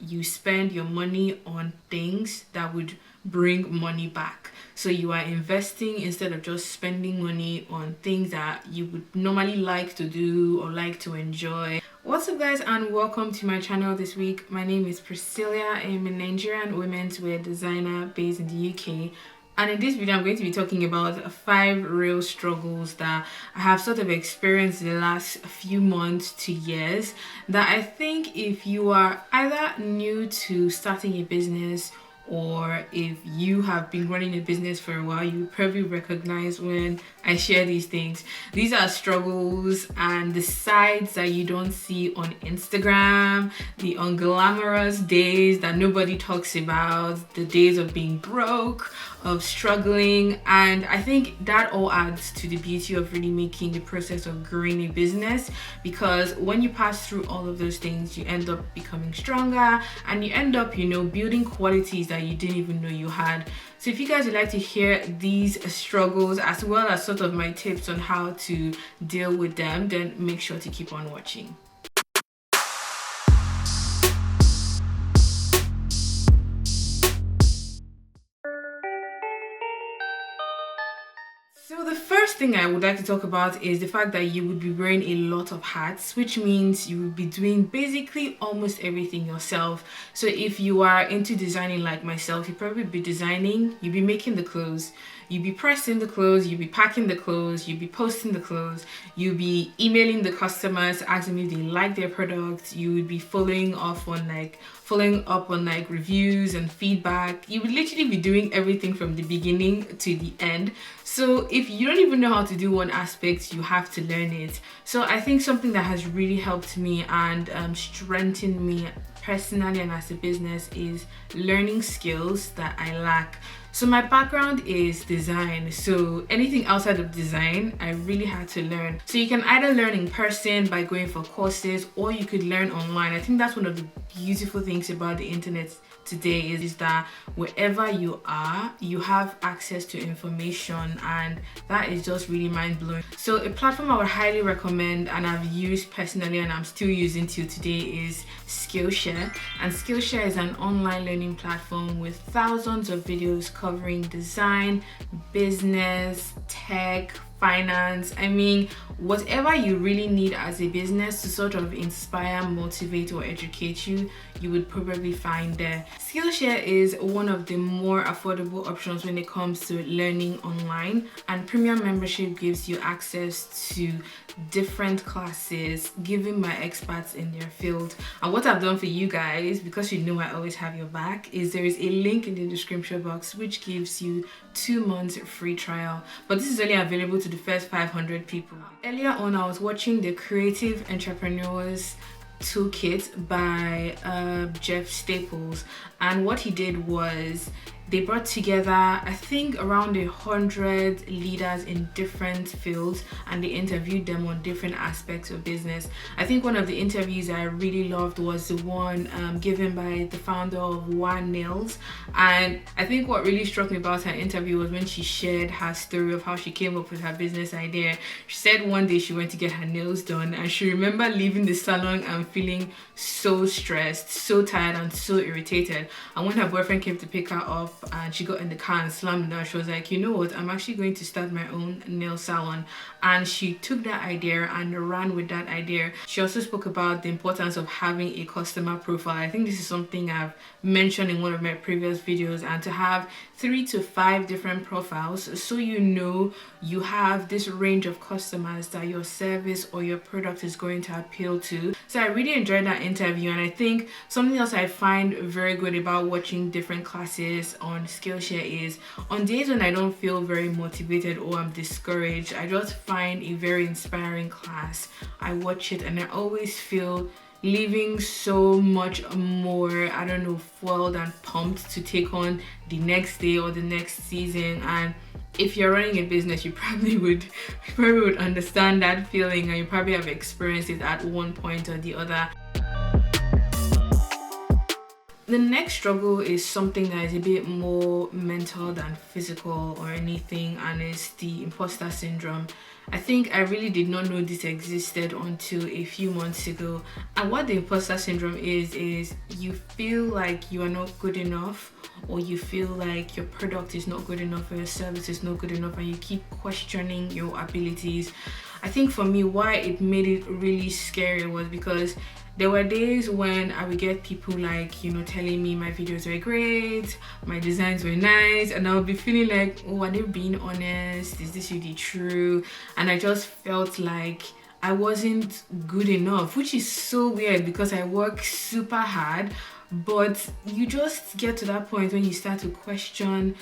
you spend your money on things that would bring money back. So you are investing instead of just spending money on things that you would normally like to do or like to enjoy. What's up guys, and welcome to my channel this week. My name is Priscilla. I'm a Nigerian women's wear designer based in the UK. And in this video, I'm going to be talking about 5 real struggles that I have sort of experienced in the last few months to years that I think if you are either new to starting a business or if you have been running a business for a while, you probably recognize when I share these things. These are struggles and the sides that you don't see on Instagram, the unglamorous days that nobody talks about, the days of being broke, of struggling, and I think that all adds to the beauty of really making the process of growing a business, because when you pass through all of those things, you end up becoming stronger and you end up, building qualities that you didn't even know you had. So if you guys would like to hear these struggles as well as sort of my tips on how to deal with them, then make sure to keep on watching. So the first thing I would like to talk about is the fact that you would be wearing a lot of hats, which means you will be doing basically almost everything yourself. So if you are into designing like myself, you'll probably be designing, you'll be making the clothes, you'll be pressing the clothes, you'll be packing the clothes, you'll be posting the clothes, you'll be emailing the customers, asking if they like their products, you would be following up on reviews and feedback. You would literally be doing everything from the beginning to the end. So if you don't even know how to do one aspect, you have to learn it. So I think something that has really helped me and strengthened me personally and as a business is learning skills that I lack. So my background is design, so anything outside of design I really had to learn. So you can either learn in person by going for courses, or you could learn online. I think that's one of the beautiful things about the internet today is that wherever you are, you have access to information, and that is just really mind-blowing. So a platform I would highly recommend and I've used personally and I'm still using till today is Skillshare. And Skillshare is an online learning platform with thousands of videos covering design, business, tech, finance. I mean, whatever you really need as a business to sort of inspire, motivate, or educate you, you would probably find there. Skillshare is one of the more affordable options when it comes to learning online, and premium membership gives you access to different classes given by experts in their field. And what I've done for you guys, because you know I always have your back, is there is a link in the description box which gives you 2 months free trial, but this is only available to the first 500 people. Earlier on, I was watching the Creative Entrepreneurs Toolkit by Jeff Staples, and what he did was they brought together, I think, around 100 leaders in different fields, and they interviewed them on different aspects of business. I think one of the interviews I really loved was the one given by the founder of One Nails, and I think what really struck me about her interview was when she shared her story of how she came up with her business idea. She said one day she went to get her nails done, and she remembered leaving the salon and feeling so stressed, so tired, and so irritated. And when her boyfriend came to pick her up and she got in the car and slammed down, she was like, you know what, I'm actually going to start my own nail salon. And she took that idea and ran with that idea. She also spoke about the importance of having a customer profile. I think this is something I've mentioned in one of my previous videos, and to have 3 to 5 different profiles so you have this range of customers that your service or your product is going to appeal to. So I really enjoyed that interview, and I think something else I find very good about watching different classes on Skillshare is on days when I don't feel very motivated or I'm discouraged, I just find a very inspiring class. I watch it and I always feel leaving so much more, fueled and pumped to take on the next day or the next season. And if you're running a business, you probably would understand that feeling, and you probably have experienced it at one point or the other. The next struggle is something that is a bit more mental than physical or anything, and it's the imposter syndrome. I think I really did not know this existed until a few months ago. And what the imposter syndrome is you feel like you are not good enough, or you feel like your product is not good enough, or your service is not good enough, and you keep questioning your abilities. I think for me, why it made it really scary was because there were days when I would get people like, you know, telling me my videos were great, my designs were nice, and I would be feeling like, oh, are they being honest? Is this really true? And I just felt like I wasn't good enough, which is so weird because I work super hard. But you just get to that point when you start to question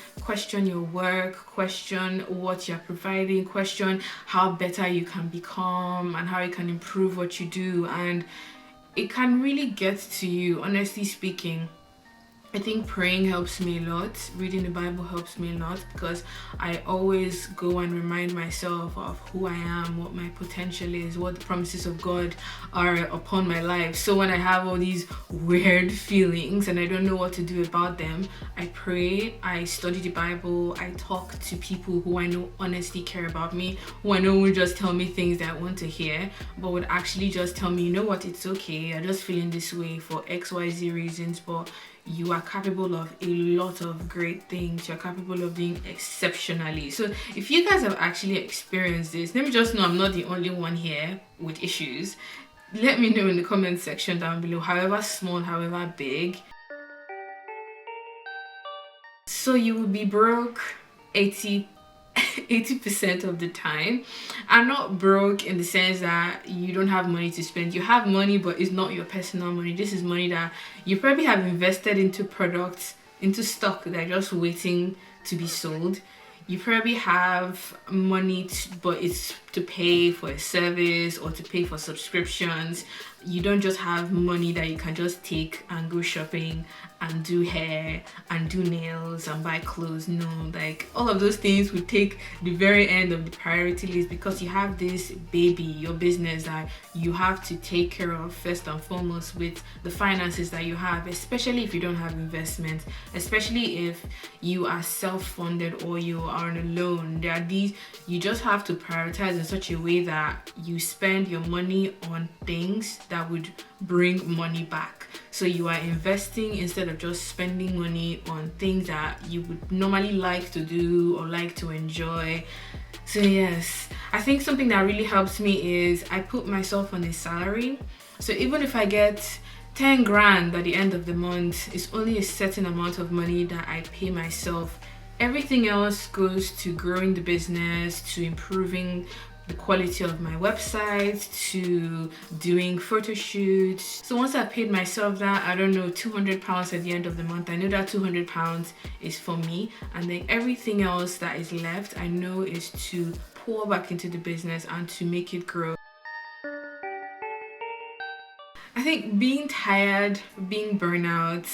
your work, question what you're providing, question how better you can become and how you can improve what you do. And it can really get to you, honestly speaking. I think praying helps me a lot. Reading the Bible helps me a lot because I always go and remind myself of who I am, what my potential is, what the promises of God are upon my life. So when I have all these weird feelings and I don't know what to do about them, I pray, I study the Bible, I talk to people who I know honestly care about me, who I know will just tell me things that I want to hear, but would actually just tell me, you know what, it's okay, I'm just feeling this way for XYZ reasons, but you are capable of a lot of great things. You're capable of doing exceptionally. So if you guys have actually experienced this, let me just know I'm not the only one here with issues. Let me know in the comment section down below, however small, however big. So you will be broke 80% of the time. I'm not broke in the sense that you don't have money to spend. You have money, but it's not your personal money. This is money that you probably have invested into products, into stock that are just waiting to be sold. You probably have money but it's to pay for a service or to pay for subscriptions. You don't just have money that you can just take and go shopping and do hair and do nails and buy clothes. No, like all of those things would take the very end of the priority list because you have this baby, your business, that you have to take care of first and foremost with the finances that you have, especially if you don't have investment, especially if you are self-funded or you are on a loan. There are these, you just have to prioritize in such a way that you spend your money on things that would bring money back. So you are investing instead of just spending money on things that you would normally like to do or like to enjoy. So yes, I think something that really helps me is I put myself on a salary. So even if I get 10 grand at the end of the month, it's only a certain amount of money that I pay myself. Everything else goes to growing the business, to improving the quality of my website, to doing photo shoots. So once I've paid myself that, I don't know, £200 at the end of the month, I know that £200 is for me, and then everything else that is left I know is to pour back into the business and to make it grow. I think being tired, being burnout,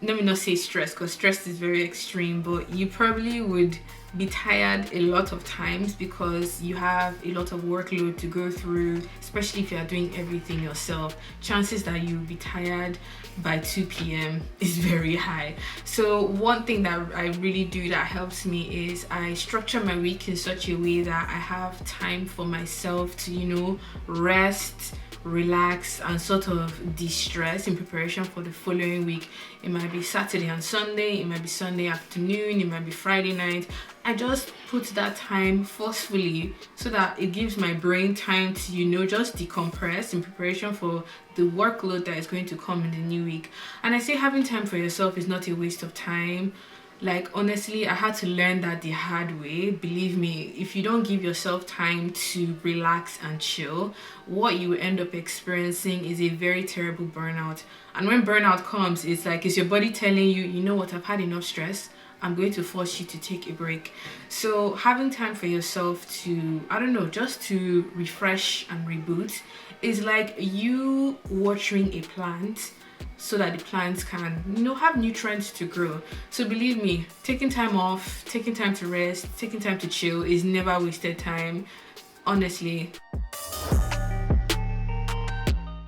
let me not say stress because stress is very extreme, but you probably would be tired a lot of times because you have a lot of workload to go through, especially if you are doing everything yourself. Chances that you'll be tired by 2 p.m. is very high. So one thing that I really do that helps me is I structure my week in such a way that I have time for myself to, you know, rest, relax and sort of de-stress in preparation for the following week. It might be Saturday and Sunday, it might be Sunday afternoon, it might be Friday night. I just put that time forcefully so that it gives my brain time to, you know, just decompress in preparation for the workload that is going to come in the new week. And I say having time for yourself is not a waste of time. Like honestly, I had to learn that the hard way. Believe me, if you don't give yourself time to relax and chill, what you end up experiencing is a very terrible burnout. And when burnout comes, it's like it's your body telling you, you know what, I've had enough stress, I'm going to force you to take a break. So having time for yourself to, I don't know, just to refresh and reboot is like you watering a plant so that the plants can, you know, have nutrients to grow. So believe me, taking time off, taking time to rest, taking time to chill is never wasted time, honestly.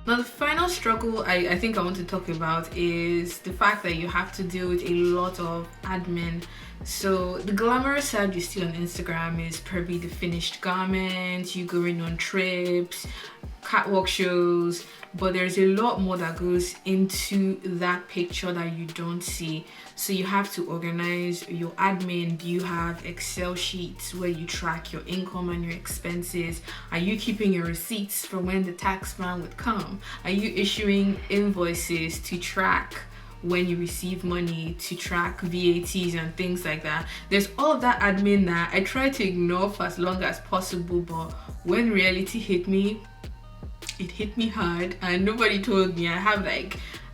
Now the final struggle I think I want to talk about is the fact that you have to deal with a lot of admin. So the glamorous side you see on Instagram is probably the finished garments, you going on trips, catwalk shows, but there's a lot more that goes into that picture that you don't see. So you have to organize your admin. Do you have Excel sheets where you track your income and your expenses? Are you keeping your receipts for when the tax man would come? Are you issuing invoices to track when you receive money, to track VATs and things like that? There's all of that admin that I try to ignore for as long as possible, but when reality hit me, it hit me hard, and nobody told me. I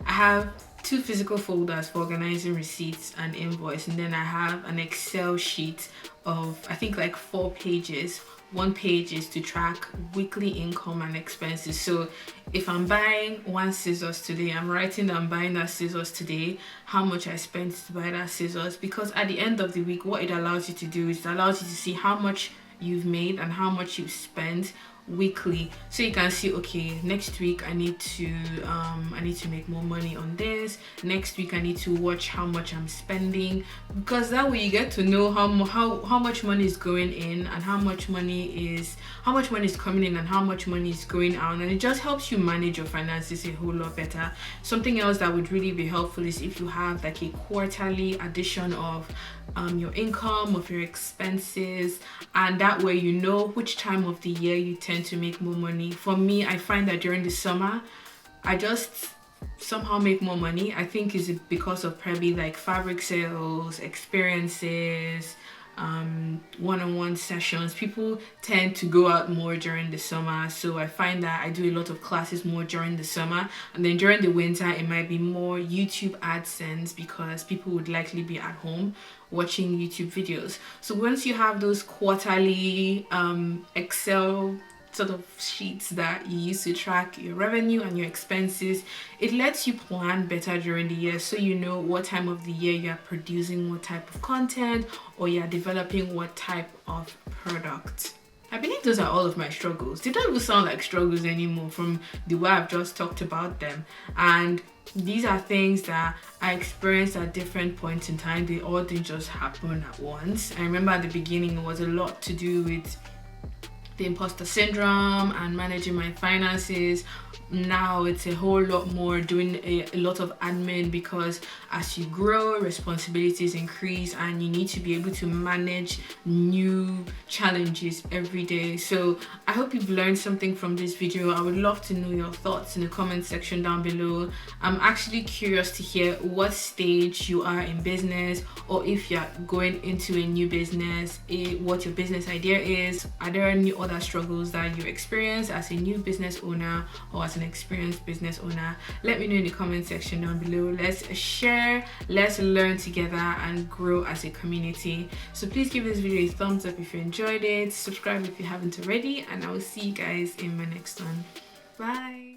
have 2 physical folders for organizing receipts and invoice, and then I have an Excel sheet of I think like 4 pages. 1 page is to track weekly income and expenses. So if I'm buying 1 scissors today, I'm writing that I'm buying that scissors today, how much I spent to buy that scissors, because at the end of the week, what it allows you to do is it allows you to see how much you've made and how much you've spent weekly. So you can see, okay, next week I need to make more money on this. Next week I need to watch how much I'm spending, because that way you get to know how much money is going in and how much money is coming in and how much money is going out, and it just helps you manage your finances a whole lot better. Something else that would really be helpful is if you have like a quarterly addition of your income, of your expenses, and that way you know which time of the year you tend to make more money. For me, I find that during the summer I just somehow make more money. I think is because of probably like fabric sales, experiences, one-on-one sessions. People tend to go out more during the summer, so I find that I do a lot of classes more during the summer, and then during the winter it might be more YouTube AdSense because people would likely be at home watching YouTube videos. So once you have those quarterly Excel sort of sheets that you use to track your revenue and your expenses, it lets you plan better during the year, so you know what time of the year you're producing what type of content, or you're developing what type of product. I believe those are all of my struggles. They don't even sound like struggles anymore from the way I've just talked about them, and these are things that I experienced at different points in time. They all didn't just happen at once. I remember at the beginning it was a lot to do with the imposter syndrome and managing my finances. Now it's a whole lot more doing a lot of admin, because as you grow, responsibilities increase and you need to be able to manage new challenges every day. So I hope you've learned something from this video. I would love to know your thoughts in the comment section down below. I'm actually curious to hear what stage you are in business, or if you're going into a new business, what your business idea is. Are there any other struggles that you experience as a new business owner or as an experienced business owner? Let me know in the comment section down below. Let's share, let's learn together and grow as a community. So please give this video a thumbs up if you enjoyed it, subscribe if you haven't already, and I will see you guys in my next one. Bye.